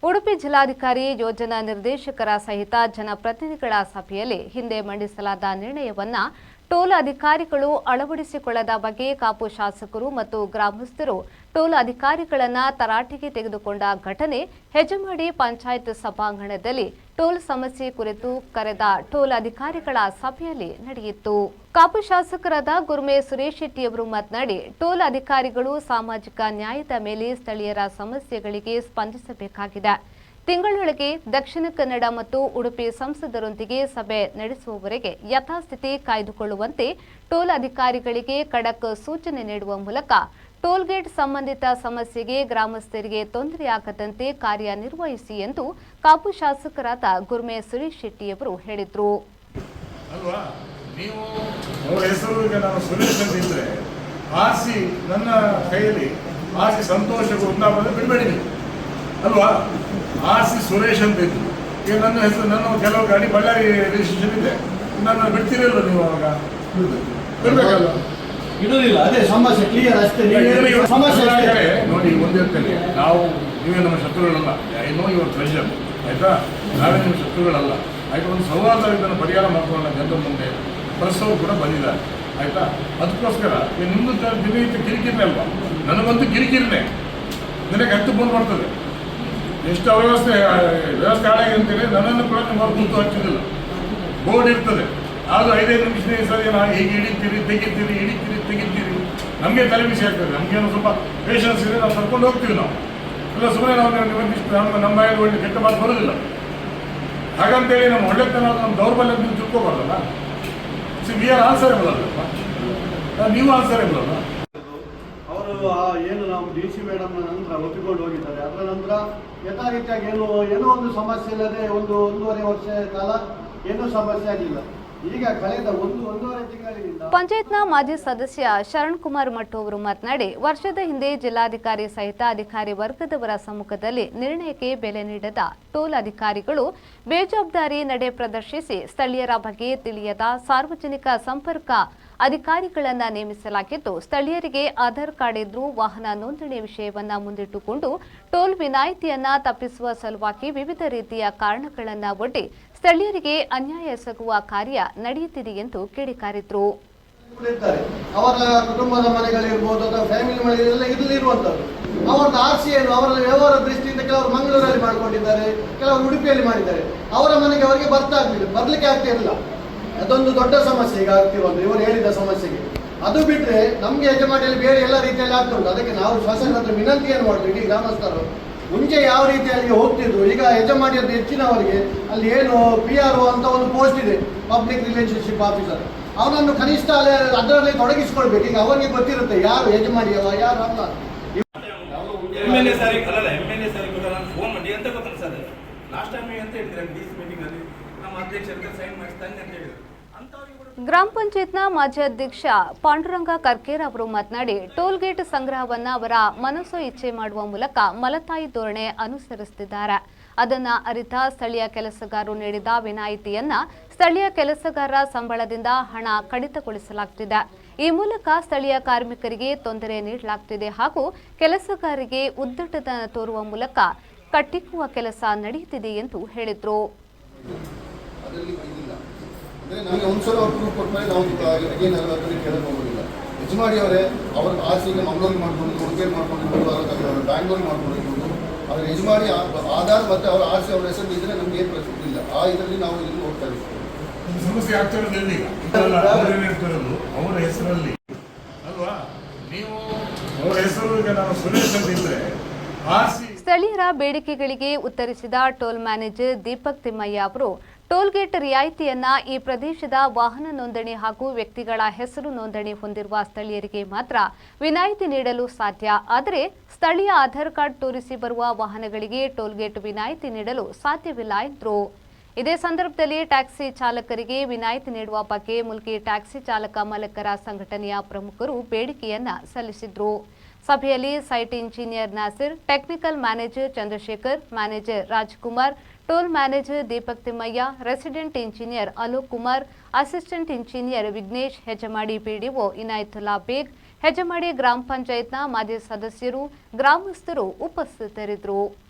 ಉಡುಪಿ ಜಿಲ್ಲಾಧಿಕಾರಿ ಯೋಜನಾ ನಿರ್ದೇಶಕರ ಸಹಿತ ಜನಪ್ರತಿನಿಧಿಗಳ ಸಭೆಯಲ್ಲಿ ಹಿಂದೆ ಮಂಡಿಸಲಾದ ನಿರ್ಣಯವನ್ನ ಟೋಲ್ ಅಧಿಕಾರಿಗಳು ಅಳವಡಿಸಿಕೊಳ್ಳದ ಬಗ್ಗೆ ಕಾಪು ಶಾಸಕರು ಮತ್ತು ಗ್ರಾಮಸ್ಥರು ಟೋಲ್ ಅಧಿಕಾರಿಗಳನ್ನು ತರಾಟೆಗೆ ತೆಗೆದುಕೊಂಡ ಘಟನೆ ಹೆಜಮಾಡಿ ಪಂಚಾಯತ್ ಸಭಾಂಗಣದಲ್ಲಿ ಟೋಲ್ ಸಮಸ್ಯೆ ಕುರಿತು ಕರೆದ ಟೋಲ್ ಅಧಿಕಾರಿಗಳ ಸಭೆಯಲ್ಲಿ ನಡೆಯಿತು. ಕಾಪು ಶಾಸಕರಾದ ಗುರ್ಮೆ ಸುರೇಶ್ ಶೆಟ್ಟಿಯವರು ಮಾತನಾಡಿ, ಟೋಲ್ ಅಧಿಕಾರಿಗಳು ಸಾಮಾಜಿಕ ನ್ಯಾಯದ ಮೇಲೆ ಸ್ಥಳೀಯರ ಸಮಸ್ಯೆಗಳಿಗೆ ಸ್ಪಂದಿಸಬೇಕಾಗಿದೆ. ತಿಂಗಳೊಳಗೆ ದಕ್ಷಿಣ ಕನ್ನಡ ಮತ್ತು ಉಡುಪಿ ಸಂಸದರೊಂದಿಗೆ ಸಭೆ ನಡೆಸುವವರೆಗೆ ಯಥಾಸ್ಥಿತಿ ಕಾಯ್ದುಕೊಳ್ಳುವಂತೆ ಟೋಲ್ ಅಧಿಕಾರಿಗಳಿಗೆ ಖಡಕ್ ಸೂಚನೆ ನೀಡುವ ಮೂಲಕ ಟೋಲ್ಗೇಟ್ ಸಂಬಂಧಿತ ಸಮಸ್ಯೆಗೆ ಗ್ರಾಮಸ್ಥರಿಗೆ ತೊಂದರೆಯಾಗದಂತೆ ಕಾರ್ಯನಿರ್ವಹಿಸಿ ಎಂದು ಕಾಪು ಶಾಸಕರಾದ ಗುರ್ಮೆ ಸುರೇಶ್ ಶೆಟ್ಟಿಯವರು ಹೇಳಿದರು. ಅಲ್ವಾ ಆರ್ಸಿ ಸುರೇಶ್ ಅಂತ ಇತ್ತು. ಈಗ ನನ್ನ ಹೆಸರು, ನನ್ನ ಕೆಲವು ಗಾಡಿ ಬಳ್ಳಾರಿ ರಿಜಿಸ್ಟ್ರೇಷನ್ ಇದೆ, ನನ್ನ ಬಿಡ್ತೀರಲ್ಲ ನೀವು ಅವಾಗ ಬಿಡ್ಬೇಕಲ್ಲ, ಇಡುವುದಿಲ್ಲ. ಅದೇ ಸಮಸ್ಯೆ ಕ್ಲಿಯರ್ ಅಷ್ಟೇ. ಸಮಸ್ಯೆ ನೋಡಿ, ಒಂದೇ ಹೇಳ್ತೇನೆ, ನಾವು ನೀವೇ ನಮ್ಮ ಶತ್ರುಗಳಲ್ಲ. ಐ ನೋ ಯುವರ್ ಪ್ರೆಷರ್, ಆಯ್ತಾ? ನಾವೇ ನಿಮ್ಮ ಶತ್ರುಗಳಲ್ಲ, ಆಯ್ತು. ಒಂದು ಸಂವಾದ ಇದನ್ನು ಪರಿಹಾರ ಮಾಡ್ಕೊಳ್ಳೋಣ ಜನರ ಮುಂದೆ. ಪ್ರಸ್ತವ ಕೂಡ ಬಂದಿದ್ದಾರೆ, ಆಯ್ತಾ? ಅದಕ್ಕೋಸ್ಕರ ನಿಮ್ಮದು ದಿನನಿತ್ಯ ಕಿರಿಕಿರಿನೇ ಅಲ್ವಾ? ನನಗಂತೂ ಕಿರಿಕಿರಿನೇ. ನಿನಗೆ ಹತ್ತು ಬಂದು ಬರ್ತದೆ. ಎಷ್ಟು ಅವ್ಯವಸ್ಥೆ ಹಾಳಾಗಿ ಅಂತೇಳಿ ನನ್ನನ್ನು ಕೂಡ ನಿಮ್ಮ ಕುಂತು ಹಚ್ಚೋದಿಲ್ಲ. ಬೋರ್ಡ್ ಇರ್ತದೆ, ಅದು 5 ನಿಮಿಷ ಸರಿ ನಾನು ಹೀಗೆ ಹಿಡಿತೀರಿ ತೆಗಿತೀರಿ ನಮಗೆ ತಲೆ ಬಿಸಿ ಆಗ್ತದೆ. ನಮಗೇನು ಸ್ವಲ್ಪ ಪೇಷನ್ಸ್ ಇದೆ, ನಾವು ಕರ್ಕೊಂಡು ಹೋಗ್ತೀವಿ. ನಾವು ಇಲ್ಲ ಸುಮ್ಮನೆ ನಾವು ನಮ್ಮ ಬಾಯಲ್ಲಿ ಒಳ್ಳೆ ಕೆಟ್ಟ ಮಾತು ಬರೋದಿಲ್ಲ. ಹಾಗಂತೇಳಿ ನಮ್ಮ ಒಳ್ಳೆತನ ನಮ್ಮ ದೌರ್ಬಲ್ಯ ತಿಳ್ಕೊಬಾರ್ದಲ್ಲ. ವಿ ಆರ್ ಆನ್ಸರೇಬಲ್ ಅಲ್ಲಪ್ಪ, ನೀವು ಆನ್ಸರೇಬಲ್ ಅಲ್ಲ. ಏನು ನಾವು ಡಿ ಸಿ ಮೇಡಮ್ನ ನಂತರ ಒಪ್ಪಿಕೊಂಡು ಹೋಗಿದ್ದಾರೆ. ಅದರ ನಂತರ ಯಥಾರೀತಿಯಾಗಿ ಏನೋ ಒಂದು ಸಮಸ್ಯೆ ಇಲ್ಲದೆ ಒಂದೂವರೆ ವರ್ಷ ಕಾಲ ಏನೂ ಸಮಸ್ಯೆ ಆಗಿಲ್ಲ. ಈಗ ಕಳೆದ ಒಂದೂವರೆ ತಿಂಗಳಿಂದ ಪಂಚಾಯತ್ನ ಮಾಜಿ ಸದಸ್ಯ ಶರಣ್ ಕುಮಾರ್ ಮಠ್ ಅವರು ಮಾತನಾಡಿ, ವರ್ಷದ ಹಿಂದೆ ಜಿಲ್ಲಾಧಿಕಾರಿ ಸಹಿತ ಅಧಿಕಾರಿ ವರ್ಗದವರ ಸಮ್ಮುಖದಲ್ಲಿ ನಿರ್ಣಯಕ್ಕೆ ಬೆಲೆ ನೀಡದ ಟೋಲ್ ಅಧಿಕಾರಿಗಳು ಬೇಜವಾಬ್ದಾರಿ ನಡೆ ಪ್ರದರ್ಶಿಸಿ ಸ್ಥಳೀಯರ ಬಗ್ಗೆ ತಿಳಿಯದ ಸಾರ್ವಜನಿಕ ಸಂಪರ್ಕ ಅಧಿಕಾರಿಗಳನ್ನ ನೇಮಿಸಲಾಗಿದ್ದು, ಸ್ಥಳೀಯರಿಗೆ ಆಧಾರ್ ಕಾರ್ಡ್ ಇದ್ರೂ ವಾಹನ ನೋಂದಣಿ ವಿಷಯವನ್ನ ಮುಂದಿಟ್ಟುಕೊಂಡು ಟೋಲ್ ವಿನಾಯಿತಿಯನ್ನ ತಪ್ಪಿಸುವ ಸಲುವಾಗಿ ವಿವಿಧ ರೀತಿಯ ಕಾರಣಗಳನ್ನ ಒಡ್ಡಿ ಸ್ಥಳೀಯರಿಗೆ ಅನ್ಯಾಯ ಎಸಗುವ ಕಾರ್ಯ ನಡೆಯುತ್ತಿದೆ ಎಂದು ಕಿಡಿಕಾರಿದ್ರು. ಅವರ ಕುಟುಂಬದ ಮನೆಗಳಿರ್ಬೋದು ಅಥವಾ ಫ್ಯಾಮಿಲಿ ಮನೆಗಳೆಲ್ಲ ಇರುವಂತದ್ದು. ಅವರದ್ದು ಆರ್ಸಿ ಏನು, ಅವರ ವ್ಯವಹಾರ ದೃಷ್ಟಿಯಿಂದ ಕೆಲವರು ಮಂಗಳೂರಲ್ಲಿ ಮಾಡಿಕೊಂಡಿದ್ದಾರೆ, ಕೆಲವರು ಉಡುಪಿಯಲ್ಲಿ ಮಾಡಿದ್ದಾರೆ. ಅವರ ಮನೆಗೆ ಅವರಿಗೆ ಬರ್ಲಿಕ್ಕೆ ಆಗ್ತಾ ಇರಲಿಲ್ಲ. ಅದೊಂದು ದೊಡ್ಡ ಸಮಸ್ಯೆ ಈಗ ಆಗ್ತಿರೋದು, ಇವರು ಹೇಳಿದ ಸಮಸ್ಯೆಗೆ. ಅದು ಬಿಟ್ಟರೆ ನಮಗೆ ಯಜಮಾನಿಯಲ್ಲಿ ಬೇರೆ ಎಲ್ಲ ರೀತಿಯಲ್ಲಿ ಆಗ್ತಾ ಉಂಟು. ಅದಕ್ಕೆ ನಾವು ಶಾಸಕರ ಹತ್ರ ವಿನಂತಿಯನ್ನು ಮಾಡಿದ್ವಿ. ಇಡೀ ಗ್ರಾಮಸ್ಥರು ಮುಂಚೆ ಯಾವ ರೀತಿಯಲ್ಲಿ ಹೋಗ್ತಿದ್ರು, ಈಗ ಯಜಮಾನಿಯದ್ದು ಹೆಚ್ಚಿನವರಿಗೆ ಅಲ್ಲಿ ಏನು PRO ಅಂತ ಒಂದು ಪೋಸ್ಟ್ ಇದೆ, ಪಬ್ಲಿಕ್ ರಿಲೇಶನ್ಶಿಪ್ ಆಫೀಸರ್. ಅವನನ್ನು ಕನಿಷ್ಠ ಅದರಲ್ಲಿ ತೊಡಗಿಸ್ಕೊಳ್ಬೇಕು. ಈಗ ಅವನಿಗೆ ಗೊತ್ತಿರುತ್ತೆ ಯಾರು ಯಜಮಾನಿಯವ ಯಾರು ಅಲ್ಲ. ಫೋನ್ ಮಾಡಿ ಅಂತ ಗೊತ್ತಿಲ್ಲ ಸರ್, ಲಾಸ್ಟ್ ಟೈಮ್ ಅಂತ ಹೇಳಿದ್ರೆ ಡಿ ಸಿ ಮೀಟಿಂಗ್ ಅಲ್ಲಿ ನಮ್ಮ ಅಧ್ಯಕ್ಷರಿಗೆ ಸೈನ್ ಮಾಡಿಸ್ತಾನೆ ಅಂತ ಹೇಳಿದ್ರು. ಗ್ರಾಮ ಪಂಚಾಯತ್ನ ಮಾಜಿ ಅಧ್ಯಕ್ಷ ಪಾಂಡುರಂಗ ಕರ್ಕೇರ್ ಅವರು ಮಾತನಾಡಿ, ಟೋಲ್ ಗೇಟ್ ಸಂಗ್ರಹವನ್ನ ಅವರ ಮನಸ್ಸು ಇಚ್ಛೆ ಮಾಡುವ ಮೂಲಕ ಮಲತಾಯಿ ಧೋರಣೆ ಅನುಸರಿಸುತ್ತಿದ್ದಾರೆ. ಅದನ್ನ ಅರಿತ ಸ್ಥಳೀಯ ಕೆಲಸಗಾರರು ನೀಡಿದ ವಿನಾಯಿತಿಯನ್ನ ಸ್ಥಳೀಯ ಕೆಲಸಗಾರರ ಸಂಬಳದಿಂದ ಹಣ ಕಡಿತಗೊಳಿಸಲಾಗುತ್ತಿದೆ. ಈ ಮೂಲಕ ಸ್ಥಳೀಯ ಕಾರ್ಮಿಕರಿಗೆ ತೊಂದರೆ ನೀಡಲಾಗುತ್ತಿದೆ ಹಾಗೂ ಕೆಲಸಗಾರರಿಗೆ ಉದ್ದಟತನ ತೋರುವ ಮೂಲಕ ಕಟ್ಟಿಕ್ಕುವ ಕೆಲಸ ನಡೆಯುತ್ತಿದೆ ಎಂದು ಹೇಳಿದರು. ನಮಗೆ ಒಂದ್ಸಲ ಅಪ್ರೂವ್ ಕೊಟ್ಟರೆ ನಾವು ಏನಾದರೂ ಅದನ್ನು ಕೇಳಕ್ಕೆ ಹೋಗೋದಿಲ್ಲ. ಯಜಮಾನಿ ಅವರೇ ಅವ್ರ ಆಸೆಗೆ ಮಂಗಳೂರಿಗೆ ಮಾಡ್ಕೊಂಡು, ಉಡುಪಿಯಲ್ಲಿ ಮಾಡ್ಕೊಂಡು, ಬ್ಯಾಂಗ್ಳೂರಿಗೆ ಮಾಡ್ಕೊಂಡಿರ್ಬೋದು. ಆದರೆ ಯಜಮಾನಿ ಆಧಾರ್ ಮತ್ತು ಅವರ ಆಸೆ ಅವರ ಹೆಸರು ಇದ್ದರೆ ನಮ್ಗೆ ಏನು ಪ್ರಶ್ನೆ ಇಲ್ಲ. ಆ ಇದರಲ್ಲಿ ನಾವು ಇದನ್ನು ಹೋಗ್ತಾ ಇದ್ದೀವಿ. ಸಮಸ್ಯೆ ಆಗ್ತಿರೋದಿಲ್ಲ, ಅವರ ಹೆಸರಲ್ಲಿ ಅಲ್ವಾ? ನೀವು ಅವರ ಹೆಸರು ಈಗ ನಾವು ಸುರೇಶ್ ಅಂತ ಇದ್ರೆ ಸ್ಥಳೀಯರ ಬೇಡಿಕೆಗಳಿಗೆ ಉತ್ತರಿಸಿದ ಟೋಲ್ ಮ್ಯಾನೇಜರ್ ದೀಪಕ್ ತಿಮ್ಮಯ್ಯ ಅವರು, ಟೋಲ್ಗೇಟ್ ರಿಯಾಯಿತಿಯನ್ನ ಈ ಪ್ರದೇಶದ ವಾಹನ ನೋಂದಣಿ ಹಾಗೂ ವ್ಯಕ್ತಿಗಳ ಹೆಸರು ನೋಂದಣಿ ಹೊಂದಿರುವ ಸ್ಥಳೀಯರಿಗೆ ಮಾತ್ರ ವಿನಾಯಿತಿ ನೀಡಲು ಸಾಧ್ಯ. ಆದರೆ ಸ್ಥಳೀಯ ಆಧಾರ್ ಕಾರ್ಡ್ ತೋರಿಸಿ ಬರುವ ವಾಹನಗಳಿಗೆ ಟೋಲ್ಗೇಟ್ ವಿನಾಯಿತಿ ನೀಡಲು ಸಾಧ್ಯವಿಲ್ಲ ಎಂದರು. ಇದೇ ಸಂದರ್ಭದಲ್ಲಿ ಟ್ಯಾಕ್ಸಿ ಚಾಲಕರಿಗೆ ವಿನಾಯಿತಿ ನೀಡುವ ಬಗ್ಗೆ ಮುಲ್ಕಿ ಟ್ಯಾಕ್ಸಿ ಚಾಲಕ ಮಾಲಕರ ಸಂಘಟನೆಯ ಪ್ರಮುಖರು ಬೇಡಿಕೆಯನ್ನ ಸಲ್ಲಿಸಿದ್ರು. ಸಭೆಯಲ್ಲಿ site engineer Nasir, technical manager Chandrashekhar, manager Rajkumar, toll manager Deepak Thimmaiah, resident engineer Alok Kumar, assistant engineer Vignesh, Hejamadi PDO Inayatullah Baig, Hejamadi ಗ್ರಾಮ ಪಂಚಾಯತ್ನ ಮಾಜಿ ಸದಸ್ಯರು, ಗ್ರಾಮಸ್ಥರು ಉಪಸ್ಥಿತರಿದ್ದರು.